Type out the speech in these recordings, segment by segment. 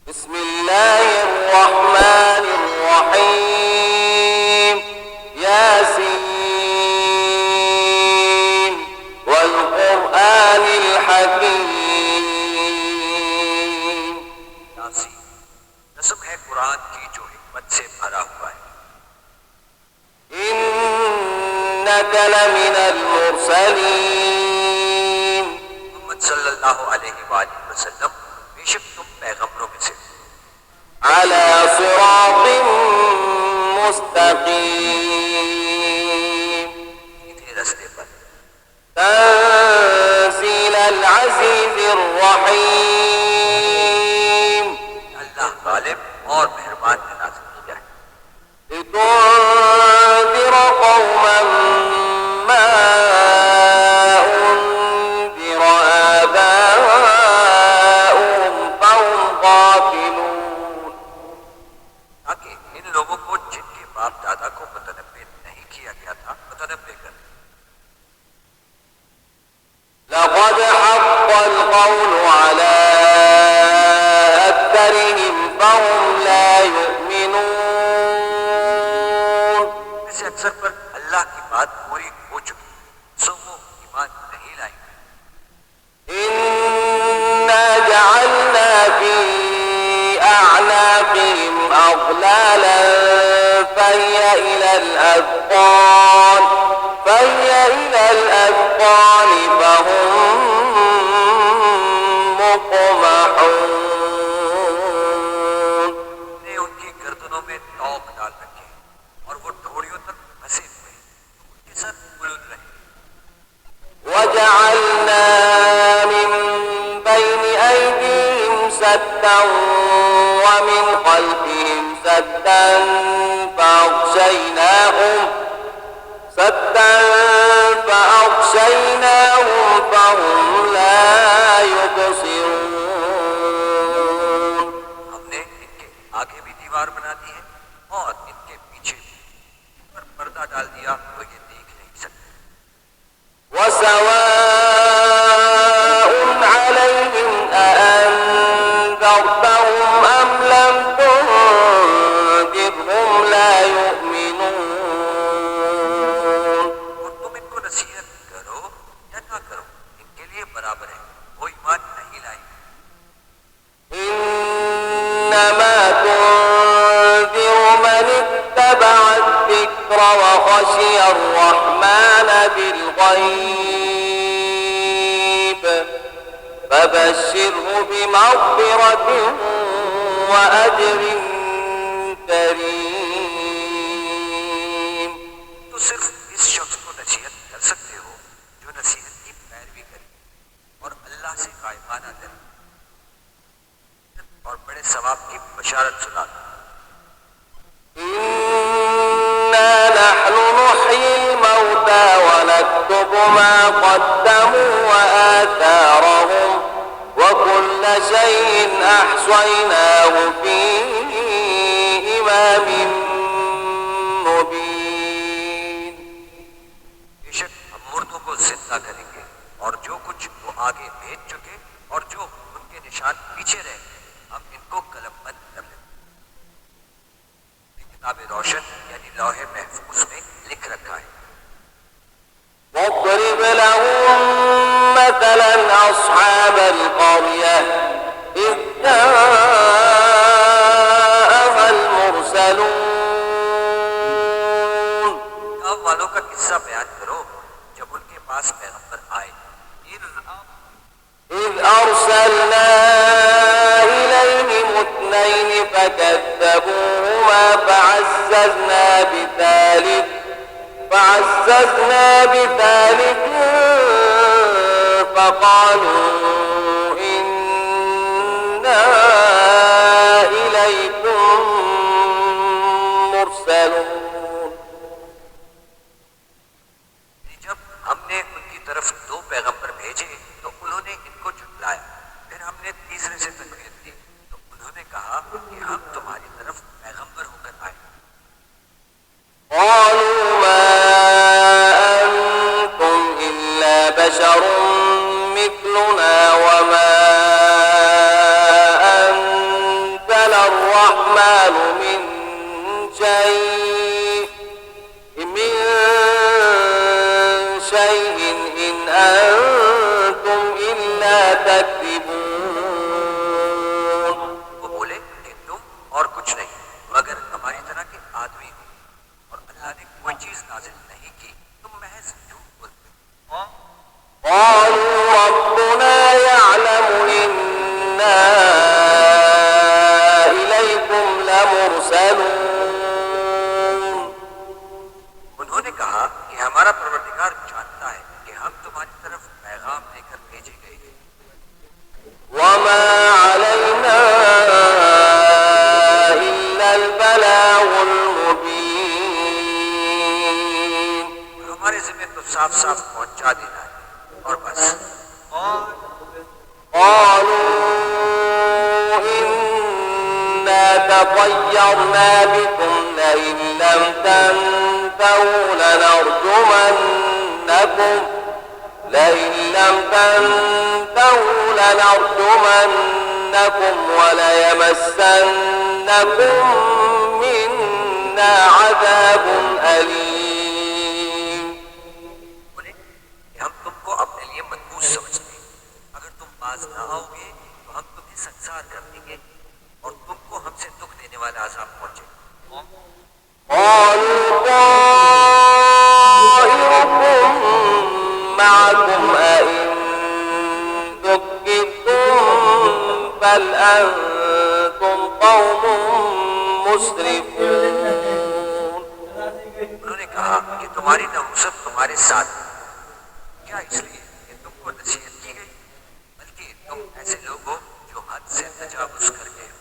بسم الله الرحمن الرحيم ياسين والقرآن الحكيم यासीन कसम है कुरान की जो हिकमत से भरा हुआ है। إنك لمن المرسلين मोहम्मद सल्लल्लाहु अलैहि वसल्लम बेशक तुम पैगंबरों में से على صراط مستقيم सीधे रास्ते पर। تنزيل العزيز الرحيم अल्लाह गालिब और मेहरबान ने नाज़िल किया है لتنذر قوما ما أنذر آباؤهم فهم غافلون ताकि इन लोगों को जिनके बाप दादा को मुतनब्बे नहीं किया गया था मुतनब्बे कर। لقد حق القول على أكثرهم فهم لا يؤمنون इसे अक्सर पर अल्लाह की बात पूरी हो चुकी सो वो ईमान नहीं लाएंगे। إنا جعلنا في أعناقهم أغلالا فهي إلى الأذقان فهم مقمحون ने उनकी गर्दनों में तौक डाल रखे और वो ठोड़ियों तक फंसे हुए उनके सर बुलंद रहे। وجعلنا من بين أيديهم سدا ومن خلفهم سدا فأغشيناهم فهم لا يبصرون हमने इनके आगे भी दीवार बना दी है और इनके पीछे भी पर पर्दा डाल दिया तो ये देख नहीं सकते। وسواء عليهم أأنذرتهم أم لم تنذرهم لا يؤمنون और तुम इनको नसीहत करो या ना करो इनके लिए बराबर है वो ईमान नहीं लाएंगे। إنما تنذر من اتبع الذكر وخشي الرحمن بالغيب فبشره بمغفرة وأجر كريم तो सिर्फ इस शख्स को नसीहत कर सकते हो जो नसीहत की पैरवी करे और अल्लाह से कायमाना करे और बड़े सवाब की बशारत सुना दो। إنا نحن نحيي الموتى ونكتب ما قدموا وآثارهم وكل شيء أحصيناه في إمام مبين बेशक हम मुर्दों को जिंदा करेंगे और जो कुछ वो आगे भेज चुके और जो उनके निशान पीछे रहे हम इनको कलमबंद कर लेंगे। किताब रोशन यानी लौहे महफूज में लिख रखा है। واضرب لهم مثلا أصحاب القرية إذ جاءها المرسلون गाँव वालों का किस्सा बयान करो जब उनके पास पैगंबर आए। إذ أرسلنا إليهم اثنين فكذبوهما فعززنا بثالث فقالوا إنا إليكم مرسلون जब हमने उनकी तरफ दो पैगंबर भेजे तो उन्होंने इनको झुठलाया। फिर हमने तीसरे से तकरीर दी तो उन्होंने कहा कि हम तुम्हारी तरफ पैगंबर होकर आए। قالوا ما أنتم إلا بشر مثلنا وما أنتم पैगाम देकर भेजे गए हैं। وما علينا إلا البلاغ المبين और हमारे जिम्मे तो साफ साफ पहुंचा देना है और बस। قالوا إنا تطيرنا بكم لئن لم تنتهوا لنرجمنكم وليمسنكم منا عذاب أليم बोले कि हम तुमको अपने लिए मनहूस समझते हैं, अगर तुम बाज ना आओगे तो हम तुम्हें संसार कर देंगे और तुमको हमसे दुख देने वाला अजाब पहुंचे। قالوا طائركم معكم أئن ذكرتم بل أنتم قوم مسرفون उन्होंने कहा कि तुम्हारी नहुसत तुम्हारे साथ है। क्या इसलिए कि तुमको नसीहत की गई, बल्कि तुम ऐसे लोग हो जो हद से तजावुज कर गए हो।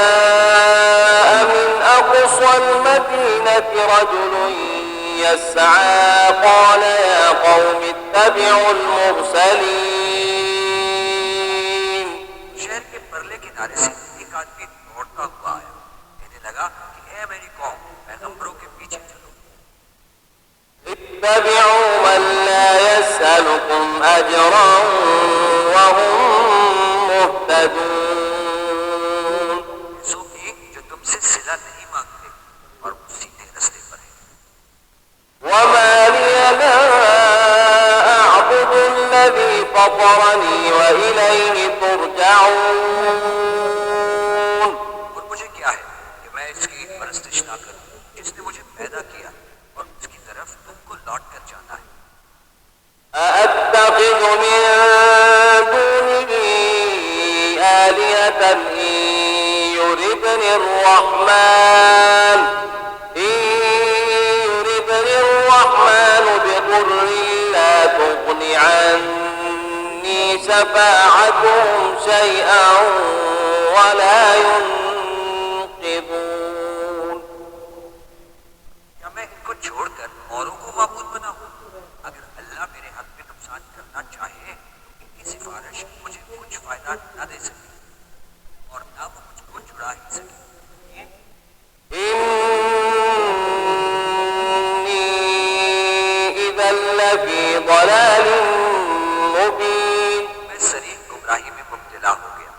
وجاء من أقصى المدينة رجل يسعى قال يا قوم اتبعوا المرسلين शहर के परले किनारे से एक आदमी दौड़ता हुआ आया, कहने लगा कि ए मेरी कौम, पैगंबरों के पीछे चलो। اتبعوا من لا يسألكم أجرا وهم مهتدون ऐसों की जो तुमसे सिला नहीं मांगते और सीधे रास्ते पर है। وما لي لا أعبد الذي فطرني وإليه ترجعون और मुझे क्या है कि मैं इसकी परस्तिश ना करूं जिसने मुझे पैदा किया और उसकी तरफ तुमको लौट कर जाना है। أأتخذ من دونه آلهة إن يردني الرحمن بضر لا تغن عني شفاعتهم شيئا ولا ينقذون क्या मैं इनको छोड़कर औरों को माबूद बनाऊं? अगर अल्लाह मेरे हक में नुकसान करना चाहे तो इनकी सिफारिश मुझे कुछ फायदा न दे सके और न वो मुझको छुड़ा ही सके। إني إذا لفي ضلال مبين मैं शरीर गुमराही में मुब्तला हो गया।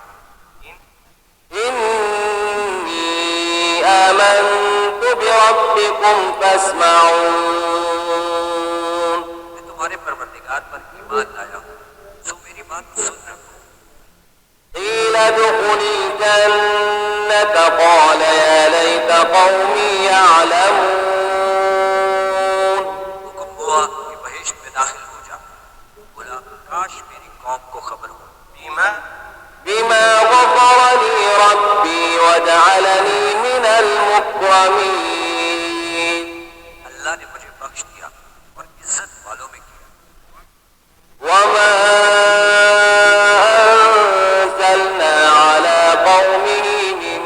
إني آمنت بربكم فاسمعون मैं तुम्हारे परवरदिगार पर ईमान लाया हूँ, सो मेरी बात सुन रखो। قيل ادخل الجنة قال يا ليت قومي يعلمون हुक्म हुआ कि बहिश्त में दाखिल हो जा। बोला काश मेरी कौम को खबर हो। بما غفر لي ربي وجعلني من المكرمين अल्लाह ने मुझे बख्श दिया और इज्जत वालों में किया। وما أنزلنا على قومه من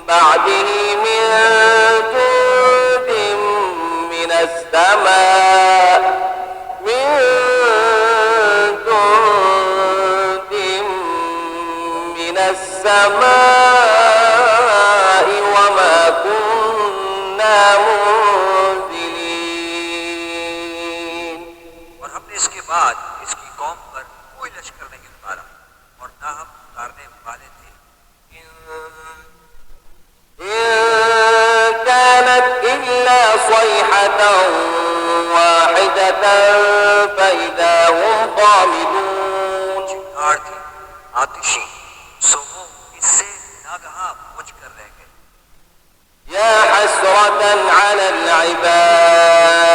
بعده من جند من السماء وما كنا منزلين और हमने इसके बाद इसकी कौम पर कोई लश्कर नहीं उतारा और न हम उतारने वाले थे। إن كانت إلا صيحة واحدة فإذا هم خامدون चिंगार थी आतिशी, सो वो इससे नागहा बुझ कर रह गए। يا حسرة على العباد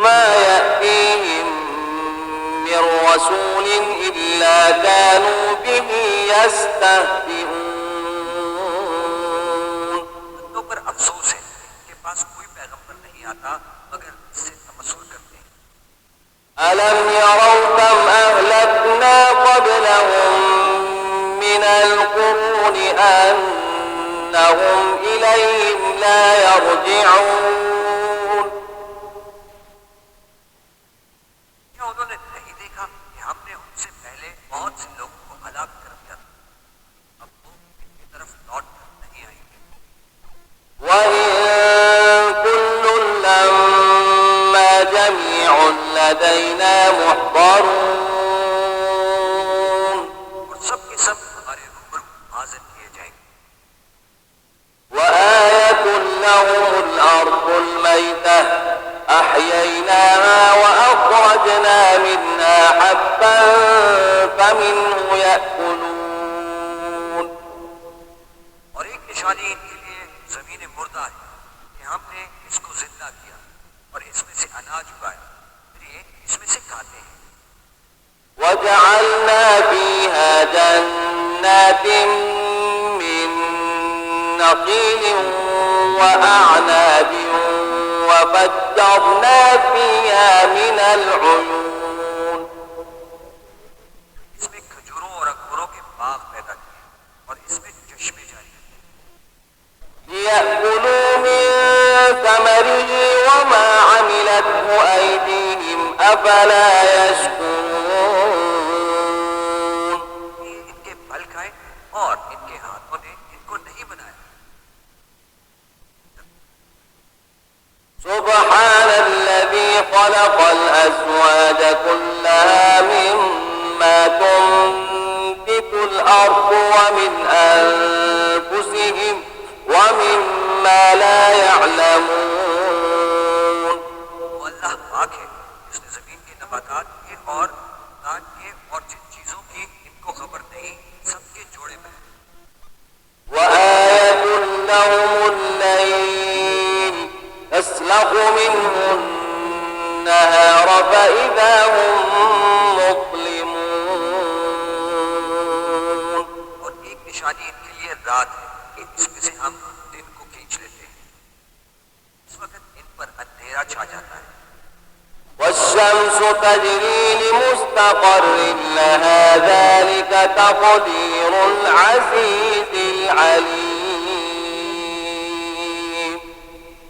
ما يأتيهم من رسول إلا كانوا به يستهزئون बंदों पर अफसोस है, इनके पास कोई पैगंबर नहीं आता मगर इससे तमस्सुर करते हैं। ألم يروا كم أهلكنا قبلهم من القرون أنهم إليهم لا يرجعون क्या उन्होंने नहीं देखा कि हमने उनसे पहले बहुत से लोगों को हलाक कर दिया था? अब वो इनकी तरफ लौट कर नहीं आएंगे। وإن كل لما جميع لدينا محضرون और सब के सब हमारे रूबरू हाजिर किए जाएंगे। وآية لهم الأرض الميتة أحييناها وأخرجنا منها حبا فمنه يأكلون और एक निशानी इनके लिए जमीन मुर्दा है कि हमने इसको जिंदा किया और इसमें से अनाज उगाया, फिर ये इसमें से खाते हैं। وجعلنا فيها جنات من نخيل وأعناب وفجرنا فيها من العيون इसमें खजूरों और अंगूरों के बाग पैदा किए और इसमें चश्मे जारी किए ليأكلوا من ثمره وما عملته أيديهم أفلا يشكرون कि इनके फल खाए और इनके हाथों ने इनको नहीं बनाया। سبحان الذي خلق الأزواج كلها مما تنبت الأرض ومن أنفسهم ومما لا يعلمون वो अल्लाह पाक है जिसने जमीन के नबातात के और नाट के और जिन चीजों की इनको खबर नहीं सबके जोड़े में। وآية لهم الليل يسلخ منه النهار فإذا هم مظلمون और एक निशानी इनके लिए रात है कि इसमें से हम दिन को खींच लेते हैं। इस वक्त इन पर अंधेरा छा जाता है। والشمس تجري لمستقر لها ذلك تقدير العزيز العليم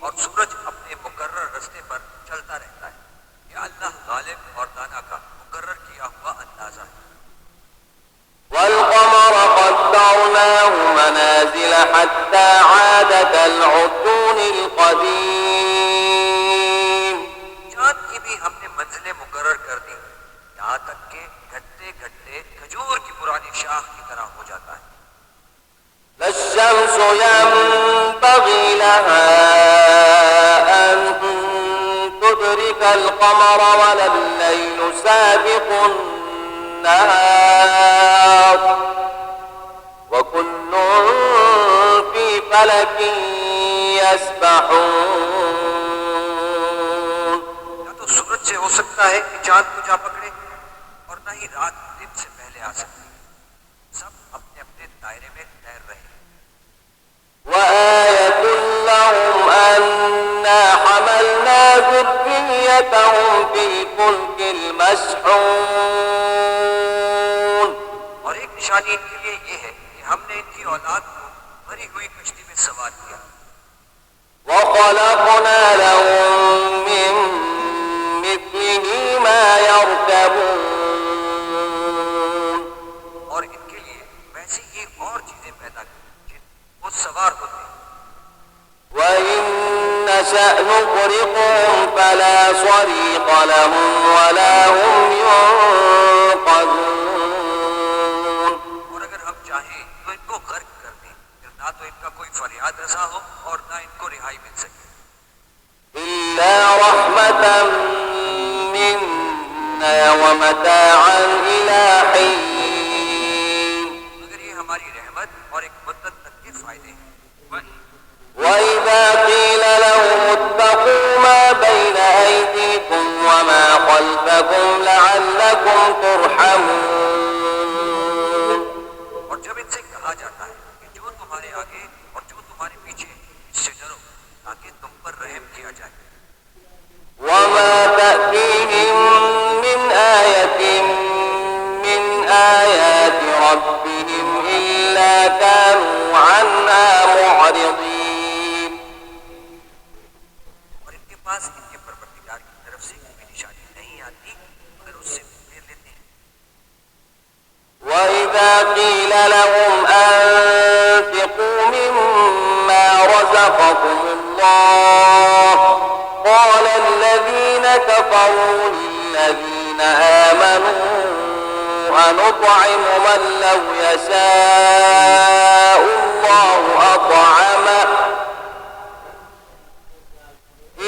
और सूरज अपने मुकर्रर रास्ते पर चलता रहता है। यह अल्लाह गालिब और दाना का मुकर्रर किया हुआ अंदाजा है। والقمر قدرناه منازل حتى عاد كالعرجون القديم चांद की भी हमने मंजिलें मुकर्रर कर दी, यहाँ तक के घटते घटते खजूर की पुरानी शाख की तरह हो जाता है। لا الشمس ينبغي لها أن تدرك القمر ولا الليل سابق النهار وكل في فلك يسبحون या तो सूरज से हो सकता है कि चांद को जा पकड़े और न ही रात दिन से पहले आ सकती है। सब अपने अपने दायरे में तैर रहे हैं। وآية لهم أنا حملنا ذريتهم في الفلك المشحون और एक निशानी इनके लिए ये है कि हमने इनकी औलाद को भरी हुई कश्ती में सवार किया وخلقنا لهم من مثله ما يركبون और इनके लिए वैसी ही और चीजें पैदा की जिन वो सवार होते हैं। وإن نشأ نغرقهم فلا صريخ لهم ولا هم ينقذون और अगर हम चाहें तो इनको गर्क कर दें, फिर ना तो इनका कोई फरियाद रसा हो और ना इनको रिहाई मिल सके। إلا رحمة منا ومتاعا إلى حين मगर ये हमारी रहमत और एक मुद्दत तक के फायदे हैं। وإذا قيل لهم اتقوا ما بين أيديكم وما خلفكم لعلكم ترحمون और जब इनसे कहा जाता है कि जो तुम्हारे आगे और जो तुम्हारे पीछे इससे डरो ताकि तुम पर रहम किया जाए। وما تأتيهم من आती मगर उससे फेर लेते हैं। وإذا قيل لهم أنفقوا مما رزقكم الله قال الذين كفروا للذين آمنوا أنطعم من لو يشاء الله أطعمه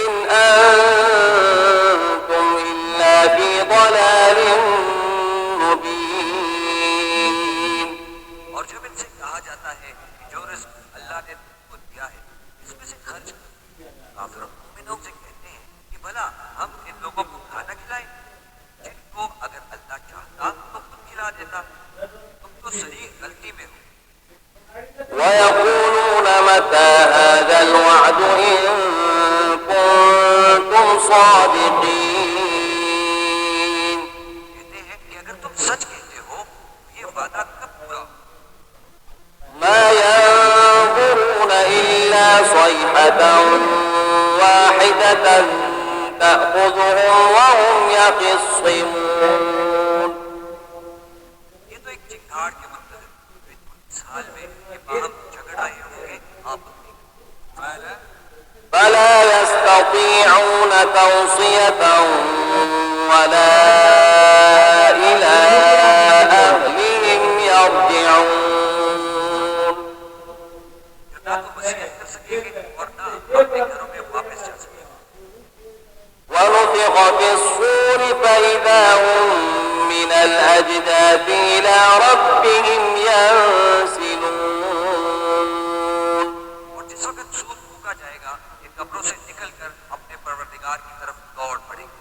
إن أنتم إلا في ضلال مبين। और जब इनसे कहा जाता है कि जो रिस्क अल्लाह ने तुमको दिया है इसमें से खर्च करो, काफिर मोमिनों से कहते हैं कि भला हम इन लोगों को खाना खिलाएं जिनको अगर अल्लाह चाहता तो खुद खिला देता। तुम तो सही गलती में हो। ويقولون متى هذا الوعد إن كنتم صادقين। कहते हैं कि अगर तुम सच कहते हो ये वादा कब पूरा हो? ما ينظرون إلا صيحة واحدة تأخذهم وهم يخصمون। ये तो एक चिंगाड़ के मंतर है जो इनको इस हाल में कि बाहम झगड़ रहे होंगे आपस में। فلا يستطيعون توصية ولا إلى أهلهم يرجعون। ना तो वसीयत कर सकेंगे और ना अपने घरों में वापस जा सकेंगे। ونفخ في الصور فإذا هم من الأجداث إلى ربهم ينسلون। और जिस वक्त सूर फूका जाएगा ये कब्रों से निकलकर अपने परवरदिगार की तरफ दौड़ पड़ेंगे।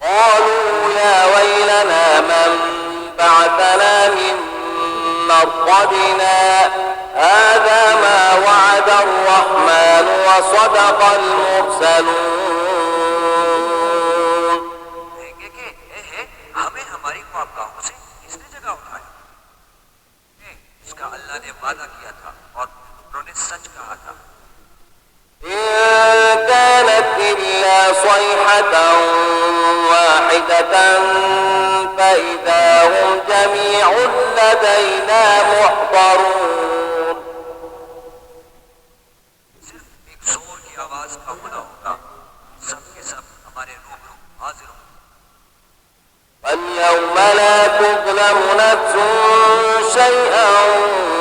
قالوا يا ويلنا من بعثنا من مرقدنا هذا ما وعد الرحمن وصدق المرسلون। कहेंगे कि हे हमें हमारी ख्वाबगाहों से किसने जगह उठाया? इसका अल्लाह ने वादा किया था और उन्होंने सच कहा था। إن كانت إلا صيحة واحدة فإذا هم جميع لدينا محضرون। सिर्फ एक जोर की आवाज का होना होगा, सब के सब हमारे रूबरू हाजिर होंगे। فاليوم لا تظلم نفس شيئا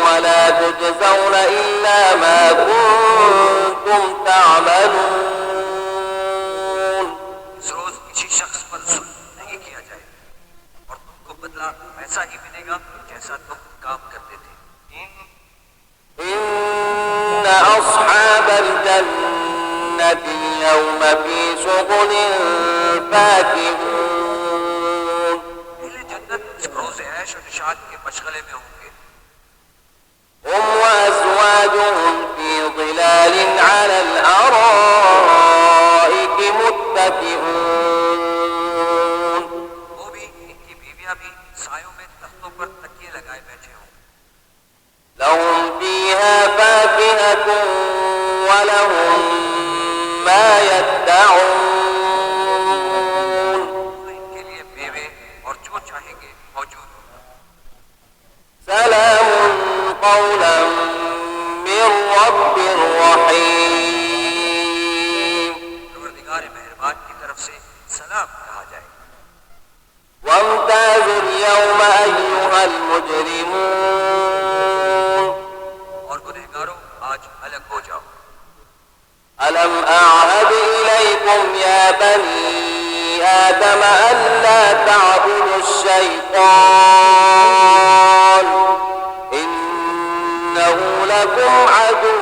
ولا تجزون إلا ما كنتم تعملون। इस रोज किसी शख्स पर जुल्म नहीं किया जाएगा और तुमको बदला ऐसा ही मिलेगा जैसा तुम काम करते थे। إن أصحاب الجنة اليوم في شغل فاكهون। पहले जन्नत इस रोज ऐश और निशात के मशगले में होंगे। هم وأزواجهم في ظلال على الأرائك متكئون। वो भी इनकी बीवियां भी सायों में तख्तों पर तकिए लगाए बैठे हों। لهم فيها فاكهة ولهم ما يدعون। तो इनके लिए मेवे और जो चाहेंगे मौजूद हों। سلام قولا من رب رحيم। परवरदिगार मेहरबान की तरफ से सलाम कहा जाएगा। وامتازوا اليوم أيها المجرمون और गुनहगारों आज अलग हो जाओ। ألم أعهد إليكم يا بني آدم ألا تعبدوا الشيطان إنه لكم عدو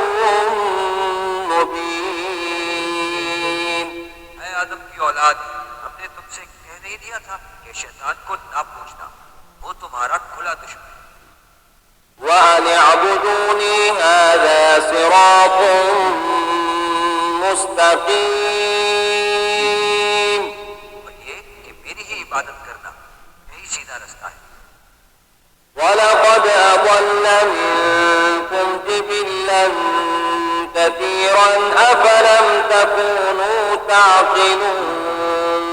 مبين। ऐ आदम की औलाद, हमने तुमसे कह नहीं दिया था कि शैतान को ना पूछना, वो तुम्हारा खुला दुश्मन है। وأن اعبدوني هذا صراط مستقيم। और ये कि मेरी ही इबादत करना यही सीधा रास्ता है। ولقد أضل منكم جبلا كثيرا أفلم تكونوا تعقلون।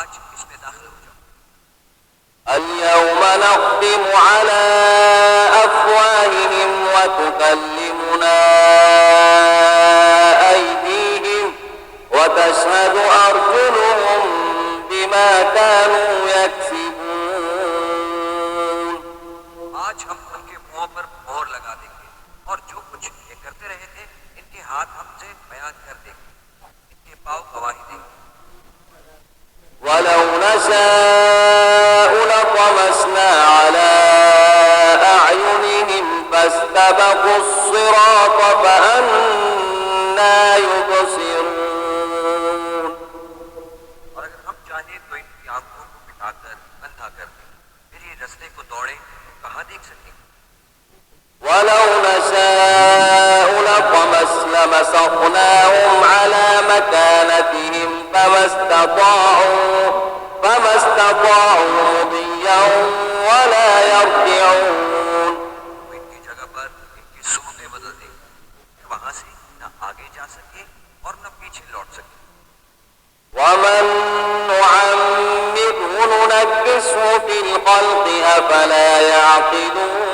आज इसमें दाखिल हो जाओ। اليوم نختم على أفواههم وتكلمنا أيديهم وتشهد أرجلهم بما كانوا يكسبون आज हम उनके मुंहों पर मोहर लगा देंगे और जो कुछ ये करते रहे थे इनके हाथ हमसे बयान कर देंगे, इनके पांव गवाही देंगे। ولو نشاء لطمسنا على أعينهم فاستبقوا الصراط فأنى يبصرون और अगर हम चाहे तो इनकी आंखों को मिटाकर अंधा कर दें, फिर ये रास्ते को दौड़े तो कहाँ देख सकेंगे। ولو نشاء لمسخناهم على مكانتهم فما استطاعوا مضيا ولا يرجعون तो इनकी जगह पर इनकी सूरतें बदल देंगे, फिर वहां से न आगे जा सके और न पीछे लौट सके। ومن نعمره ننكسه في الخلق أفلا يعقلون